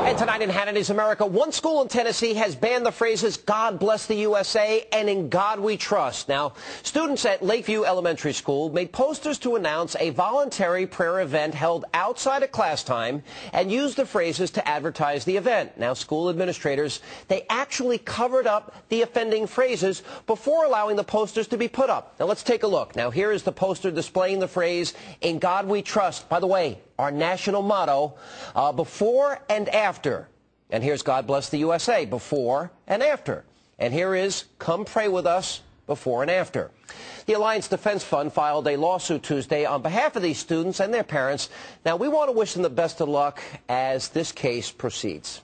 And tonight in Hannity's America, one school in Tennessee has banned the phrases "God bless the USA" and "In God we trust." Now, students at Lakeview Elementary School made posters to announce a voluntary prayer event held outside of class time and used the phrases to advertise the event. Now, school administrators, they actually covered up the offending phrases before allowing the posters to be put up. Now, let's take a look. Now, here is the poster displaying the phrase "In God we trust." By the way, our national motto, before and after. And here's "God bless the USA," before and after. And here is "Come pray with us," before and after. The Alliance Defense Fund filed a lawsuit Tuesday on behalf of these students and their parents. Now, we want to wish them the best of luck as this case proceeds.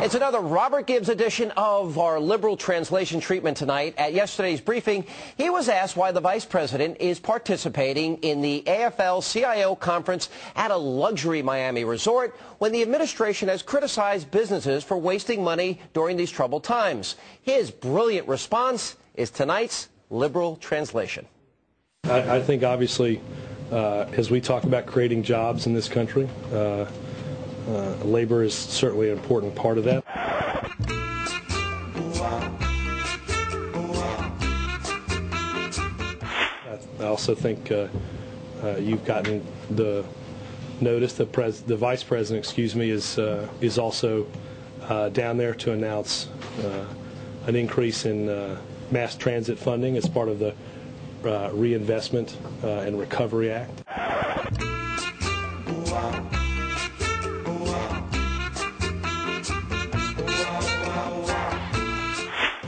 It's another Robert Gibbs edition of our liberal translation treatment tonight. At yesterday's briefing, he was asked why the vice president is participating in the AFL-CIO conference at a luxury Miami resort when the administration has criticized businesses for wasting money during these troubled times. His brilliant response is tonight's liberal translation. I think, obviously, as we talk about creating jobs in this country, labor is certainly an important part of that. I also think you've gotten the notice that the vice president, is also down there to announce an increase in mass transit funding as part of the Reinvestment and Recovery Act.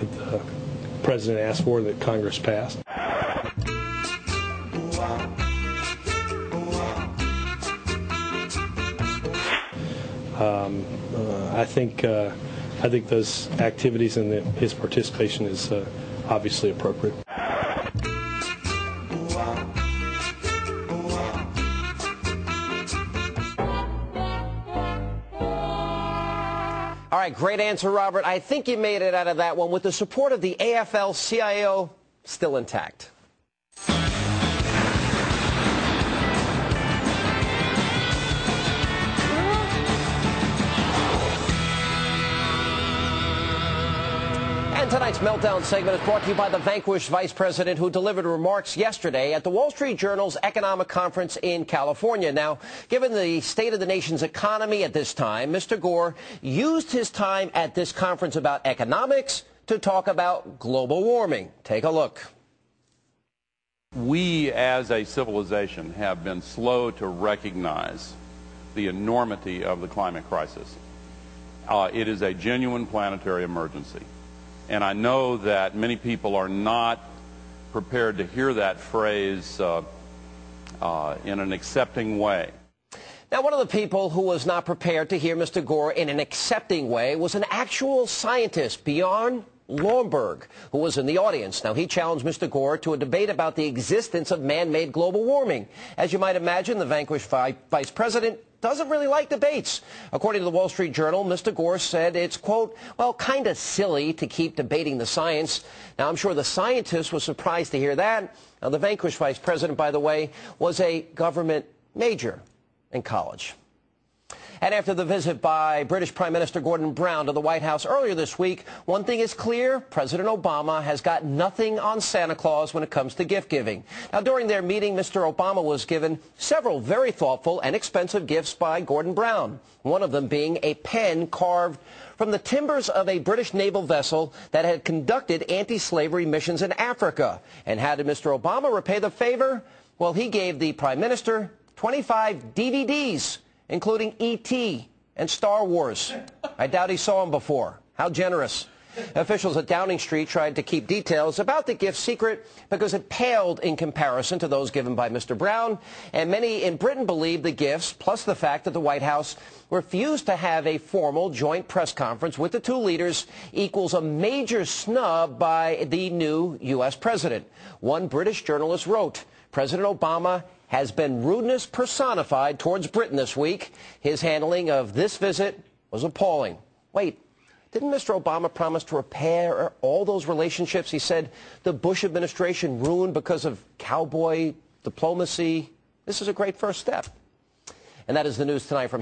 The president asked for that Congress passed. I think those activities and his participation is obviously appropriate. All right, great answer, Robert. I think you made it out of that one with the support of the AFL-CIO still intact. And tonight's Meltdown segment is brought to you by the vanquished vice president who delivered remarks yesterday at the Wall Street Journal's economic conference in California. Now, given the state of the nation's economy at this time, Mr. Gore used his time at this conference about economics to talk about global warming. Take a look. We as a civilization have been slow to recognize the enormity of the climate crisis. It is a genuine planetary emergency. And I know that many people are not prepared to hear that phrase in an accepting way. Now, one of the people who was not prepared to hear Mr. Gore in an accepting way was an actual scientist, Bjorn Lomborg, who was in the audience. Now, he challenged Mr. Gore to a debate about the existence of man-made global warming. As you might imagine, the vanquished vice president doesn't really like debates. According to the Wall Street Journal, Mr. Gore said it's, quote, well, kind of silly to keep debating the science. Now, I'm sure the scientist was surprised to hear that. Now, the vanquished vice president, by the way, was a government major in college. And after the visit by British Prime Minister Gordon Brown to the White House earlier this week, one thing is clear: President Obama has got nothing on Santa Claus when it comes to gift giving. Now, during their meeting, Mr. Obama was given several very thoughtful and expensive gifts by Gordon Brown, one of them being a pen carved from the timbers of a British naval vessel that had conducted anti-slavery missions in Africa. And how did Mr. Obama repay the favor? Well, he gave the Prime Minister 25 DVDs, including E.T. and Star Wars. I doubt he saw them before. How generous. Officials at Downing Street tried to keep details about the gift secret because it paled in comparison to those given by Mr. Brown. And many in Britain believe the gifts, plus the fact that the White House refused to have a formal joint press conference with the two leaders, equals a major snub by the new U.S. president. One British journalist wrote, President Obama has been rudeness personified towards Britain this week. His handling of this visit was appalling. Wait, didn't Mr. Obama promise to repair all those relationships he said the Bush administration ruined because of cowboy diplomacy? This is a great first step. And that is the news tonight from